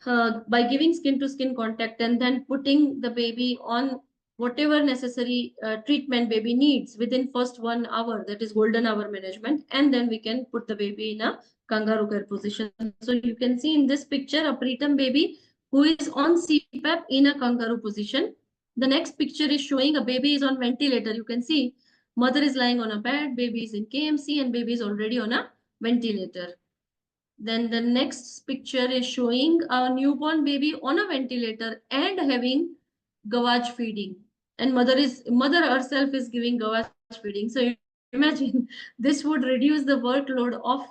by giving skin to skin contact and then putting the baby on whatever necessary treatment baby needs within first 1 hour, that is golden hour management, and then we can put the baby in a kangaroo care position. So you can see in this picture a preterm baby who is on CPAP in a kangaroo position. The next picture is showing a baby is on ventilator. You can see mother is lying on a bed, baby is in KMC, and baby is already on a ventilator. Then the next picture is showing a newborn baby on a ventilator and having gavage feeding. And mother herself is giving gavage feeding. So imagine this would reduce the workload of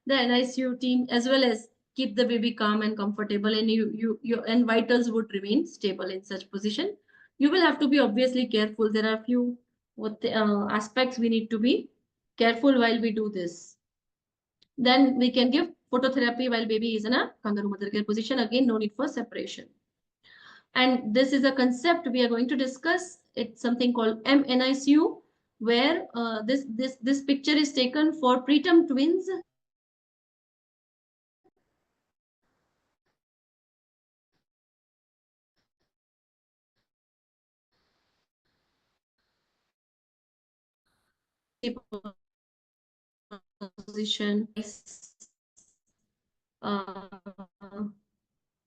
the NICU team as well as keep the baby calm and comfortable, and your and vitals would remain stable in such position. You will have to be obviously careful. There are few aspects we need to be careful while we do this. Then we can give phototherapy while baby is in a kangaroo mother care position. Again, no need for separation. And this is a concept we are going to discuss. It's something called MNICU, where this picture is taken for preterm twins position,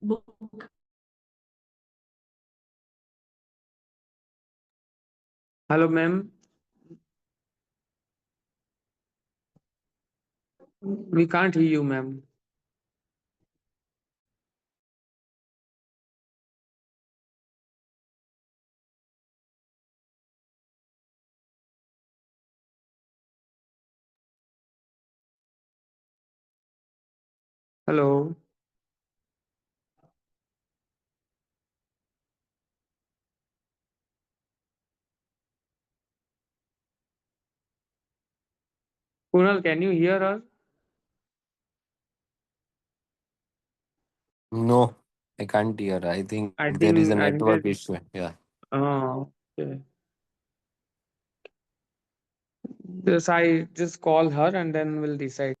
book Hello, ma'am. We can't hear you, ma'am. Hello. Kunal, can you hear us? No, I can't hear. I think there is a I network think that. issue. Yeah, Okay. Yes, I just call her and then we'll decide.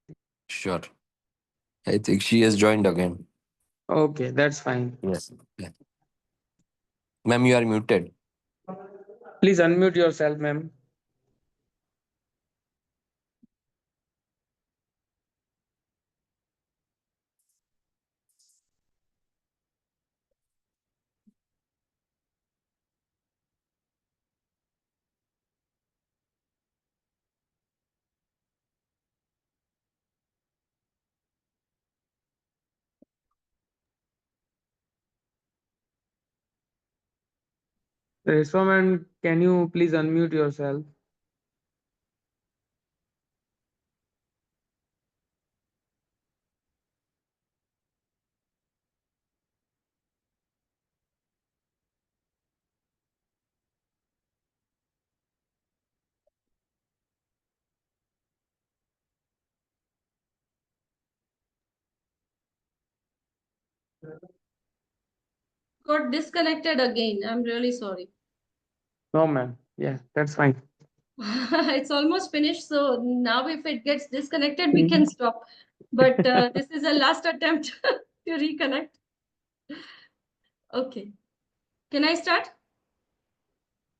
sure. I think she has joined again. Okay, that's fine. Yes. Yeah. Ma'am, you are muted. Please unmute yourself, ma'am. Reswaman, can you please unmute yourself? Got disconnected again. I'm really sorry. No, ma'am. Yeah, that's fine. It's almost finished, so now if it gets disconnected, we Mhm. can stop. But this is a last attempt to reconnect. Okay. Can I start?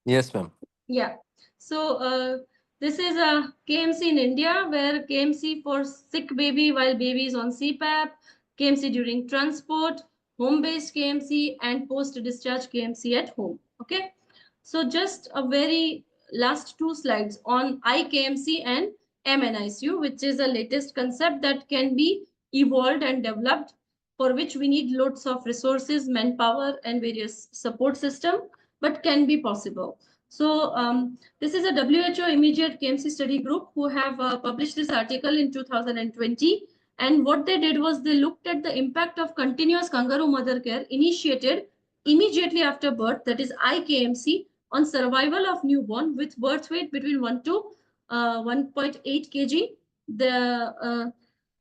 Yes, ma'am. Yeah. So this is a KMC in India where KMC for sick baby while baby is on CPAP, KMC during transport, home-based KMC, and post-discharge KMC at home. Okay. So just a very last two slides on IKMC and MNICU, which is a latest concept that can be evolved and developed, for which we need loads of resources, manpower, and various support system, but can be possible. So this is a WHO immediate KMC study group who have published this article in 2020. And what they did was they looked at the impact of continuous kangaroo mother care initiated immediately after birth, that is IKMC, on survival of newborn with birth weight between 1 to 1.8 kg. The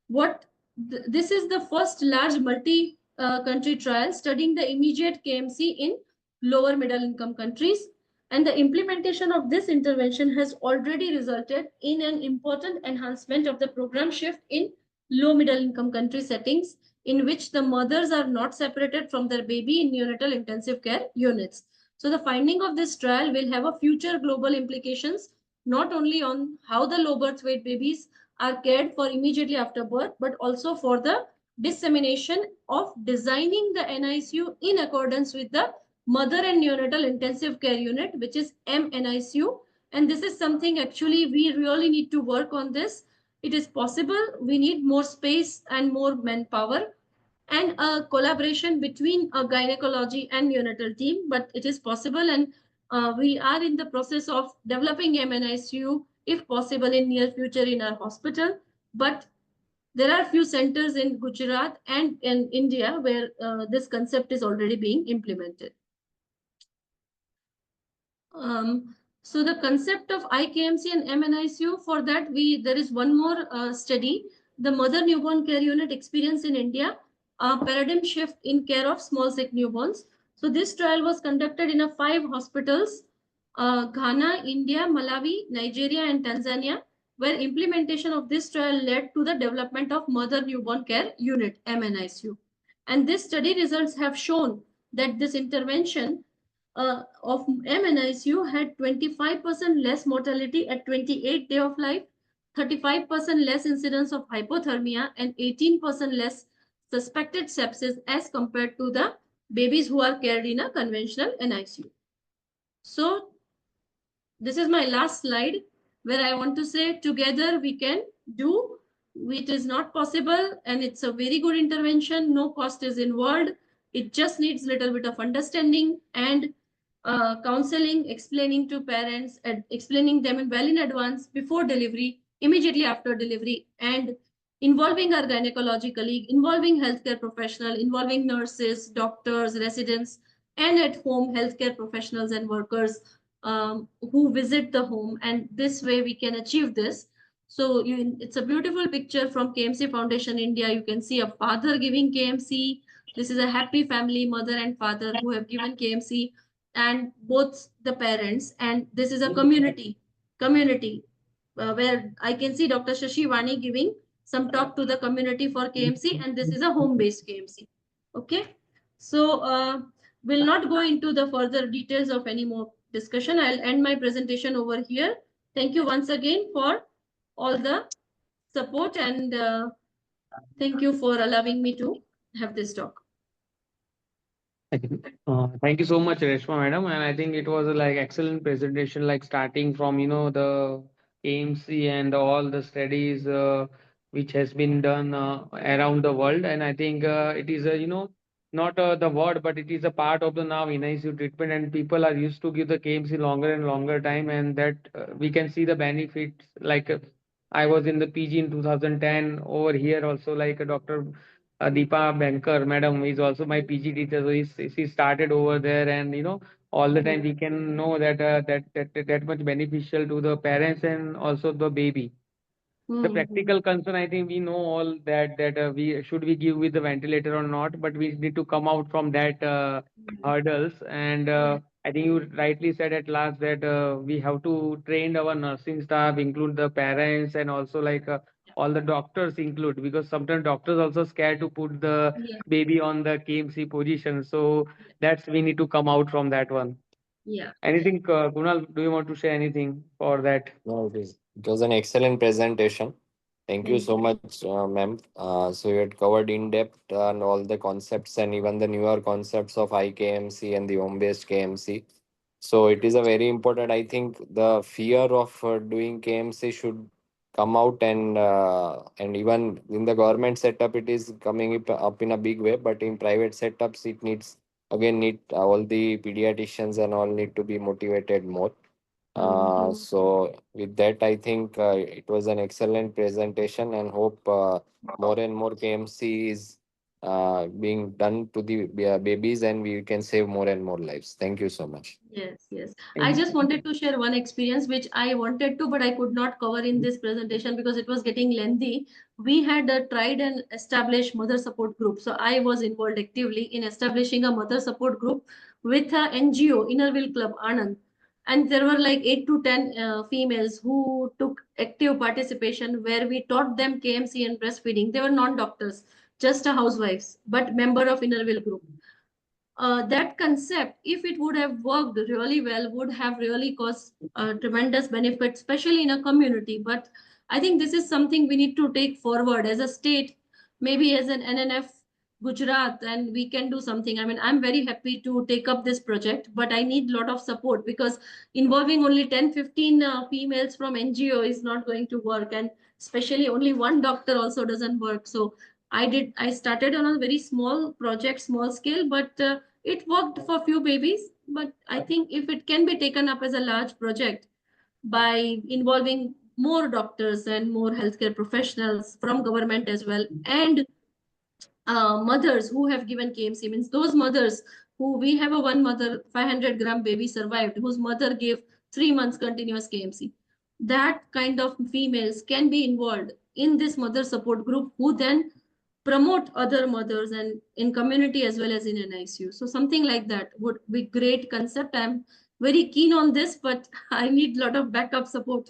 what this is the first large multi country trial studying the immediate KMC in lower middle income countries, and the implementation of this intervention has already resulted in an important enhancement of the program shift in low middle income country settings in which the mothers are not separated from their baby in neonatal intensive care units. So the finding of this trial will have a future global implications, not only on how the low birth weight babies are cared for immediately after birth, but also for the dissemination of designing the NICU in accordance with the Mother and Neonatal Intensive Care Unit, which is MNICU. And this is something actually we really need to work on this. It is possible. We need more space and more manpower and a collaboration between a gynecology and neonatal team, but it is possible, and we are in the process of developing MNICU if possible in near future in our hospital. But there are few centers in Gujarat and in India where this concept is already being implemented. So the concept of IKMC and MNICU, for that there is one more study, the Mother Newborn Care Unit Experience in India, a paradigm shift in care of small sick newborns. So this trial was conducted in 5 hospitals, Ghana, India, Malawi, Nigeria, and Tanzania, where implementation of this trial led to the development of Mother Newborn Care Unit, MNICU. And this study results have shown that this intervention of MNICU had 25% less mortality at 28 day of life, 35% less incidence of hypothermia, and 18% less suspected sepsis as compared to the babies who are cared in a conventional NICU. So this is my last slide where I want to say together we can do. It is not possible and it's a very good intervention. No cost is involved. It just needs a little bit of understanding and counseling, explaining to parents, and explaining them well in advance before delivery, immediately after delivery, and involving our gynecology colleague, involving healthcare professional, involving nurses, doctors, residents, and at home healthcare professionals and workers who visit the home. And this way we can achieve this. So it's a beautiful picture from KMC Foundation India. You can see a father giving KMC. This is a happy family, mother and father who have given KMC, and both the parents. And this is a community where I can see Dr. Shashi Vani giving some talk to the community for KMC, and this is a home-based KMC. Okay, so we'll not go into the further details of any more discussion. I'll end my presentation over here. Thank you once again for all the support, and thank you for allowing me to have this talk. Thank you so much, Reshma madam. And I think it was a like excellent presentation, like starting from the AMC and all the studies which has been done around the world. And I think it is a not the word, but it is a part of the now NICU treatment, and people are used to give the KMC longer and longer time, and that we can see the benefits. Like I was in the PG in 2010 over here also, like Dr. Deepa Banker, madam, is also my PG teacher. So she started over there, and all the time we can know that that much beneficial to the parents and also the baby. The Mm-hmm. practical concern, I think we know all that we should we give with the ventilator or not, but we need to come out from that hurdles. And Yeah. I think you rightly said at last that we have to train our nursing staff, include the parents, and also like all the doctors include, because sometimes doctors also scared to put the Yeah. baby on the KMC position. So that's we need to come out from that one. Yeah. Anything, Kunal? Do you want to say anything for that? No, it was an excellent presentation. Thank you Thank so you. much, ma'am. So you had covered in depth and all the concepts and even the newer concepts of IKMC and the home-based KMC. So it is a very important. I think the fear of doing KMC should come out, and even in the government setup, it is coming up in a big way. But in private setups, it needs again need all the pediatricians and all need to be motivated more. Mm-hmm. So with that, I think it was an excellent presentation, and hope more and more KMC is being done to the babies, and we can save more and more lives. Thank you so much. Yes, yes. I just wanted to share one experience which I wanted to, but I could not cover in this presentation because it was getting lengthy. We had tried and established mother support group. So I was involved actively in establishing a mother support group with a NGO, Inner Wheel Club, Anand. And there were like 8 to 10 females who took active participation where we taught them KMC and breastfeeding. They were non-doctors, just a housewives, but member of Inner Wheel group. That concept, if it would have worked really well, would have really caused tremendous benefit, especially in a community. But I think this is something we need to take forward as a state, maybe as an NNF Gujarat, and we can do something. I mean, I'm very happy to take up this project, but I need a lot of support because involving only 10, 15 females from NGO is not going to work. And especially only one doctor also doesn't work. So I started on a very small project, small scale, but it worked for few babies. But I think if it can be taken up as a large project by involving more doctors and more healthcare professionals from government as well, and mothers who have given KMC, means those mothers who, we have a one mother 500-gram baby survived whose mother gave 3 months continuous KMC. That kind of females can be involved in this mother support group who then promote other mothers and in community as well as in NICU. So something like that would be great concept. I'm very keen on this, but I need a lot of backup support.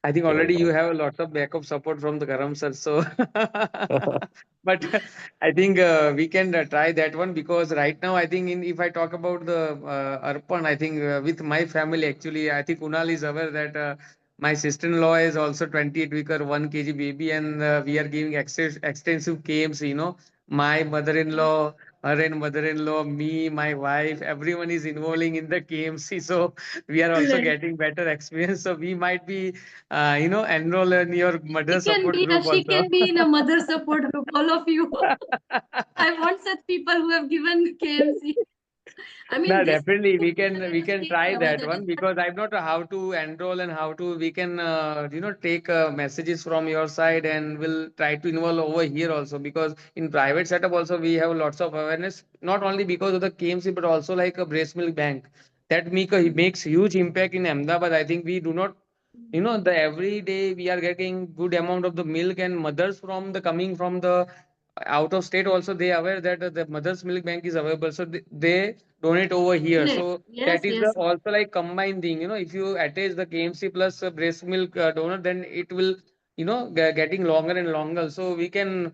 I think Sure, already you ma'am. have a lot of backup support from the Karam sir. So, but I think we can try that one, because right now I think if I talk about the Arpan, I think with my family actually, I think Kunal is aware that my sister-in-law is also 28-week 1 kg baby, and we are giving extensive KMC. My mother-in-law, her and mother-in-law, me, my wife, everyone is involving in the KMC. So we are also Excellent. getting better experience. So we might be, enroll in your mother She can support be, group she also. can be in a mother support group, all of you. I want such people who have given KMC. I No, mean, this definitely at we a can state try level, that that is one, what. because I'm not how to enroll and how to we can take messages from your side, and we'll try to involve over here also, because in private setup also we have lots of awareness, not only because of the KMC but also like a breast milk bank that makes huge impact in Ahmedabad. I think we do not, the every day we are getting good amount of the milk, and mothers from the coming from the out of state also, they aware that the mother's milk bank is available, so they donate over here. Donate. So Yes, that is the yes. also like combined thing. If you attach the KMC plus breast milk donor, then it will getting longer and longer. So we can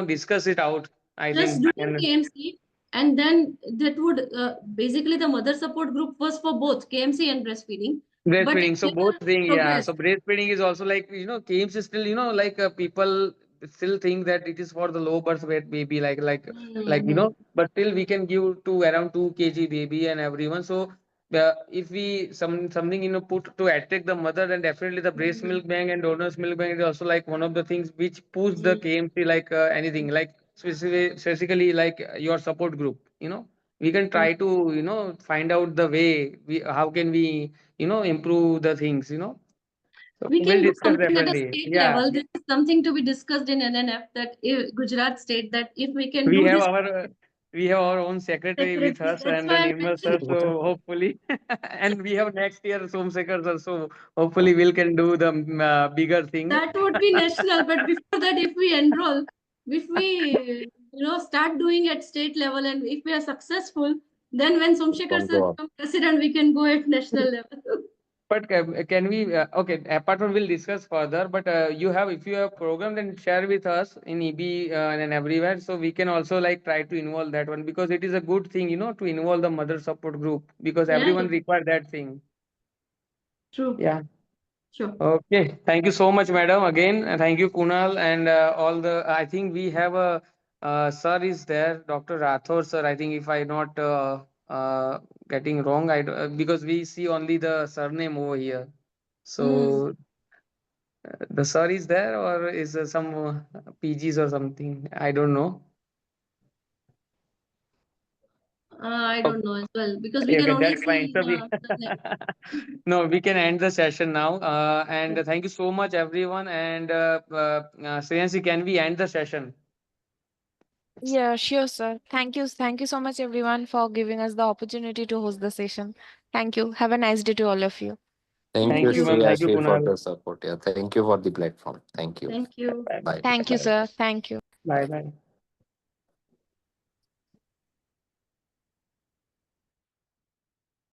discuss it out, I Just think. doing And KMC, and then that would basically the mother support group was for both KMC and breastfeeding. But breastfeeding, it so both later thing, yeah. So progressed. breastfeeding is also like KMC is still like people still think that it is for the low birth weight baby, Mm-hmm. but still we can give to around 2 kg baby and everyone. So if we something put to attract the mother, then definitely the breast Mm-hmm. milk bank and donors milk bank is also like one of the things which push the Mm-hmm. KMC, like anything like specifically like your support group. We can try to find out the way how can we improve the things. So We we'll can do discuss something at a definitely. state Yeah, level. This is something to be discussed in NNF, that if Gujarat state, that if we can we do have this our we have our own secretary with secretary. us That's and why an I investor. mentioned So hopefully, and we have next year Somsekars also. Hopefully, we can do the bigger thing. that would be national. But before that, if we enroll, if we start doing at state level, and if we are successful, then when Somshekar From sir Goa. becomes president, we can go at national level. But can we? Okay, apart from we'll discuss further. But if you have program, then share with us in EB and everywhere, so we can also like try to involve that one, because it is a good thing, to involve the mother support group, because Yeah, everyone yeah, require that thing. true. Yeah. Sure. Okay. Thank you so much, madam. Again, thank you, Kunal, and all the. I think we have a sir is there, Dr. Rathor sir. I think if I not getting wrong, because we see only the surname over here. Hmm. So the sir is there, or is some PGs or something? I don't know. I don't know as well, because we Okay, can okay, only that's fine. see So the surname. no, we can end the session now. And Yeah. thank you so much, everyone. And Shreyanshi, can we end the session? Yeah, sure, sir. Thank you. Thank you so much, everyone, for giving us the opportunity to host the session. Thank you. Have a nice day to all of you. Thank Thank you, Thank you, you. ma'am. Thank you, Shriyashri, for Kunal. the support. Yeah, thank you for the platform. Thank you. Thank you. Bye. Thank you, Bye. sir. Thank you. Bye. Bye.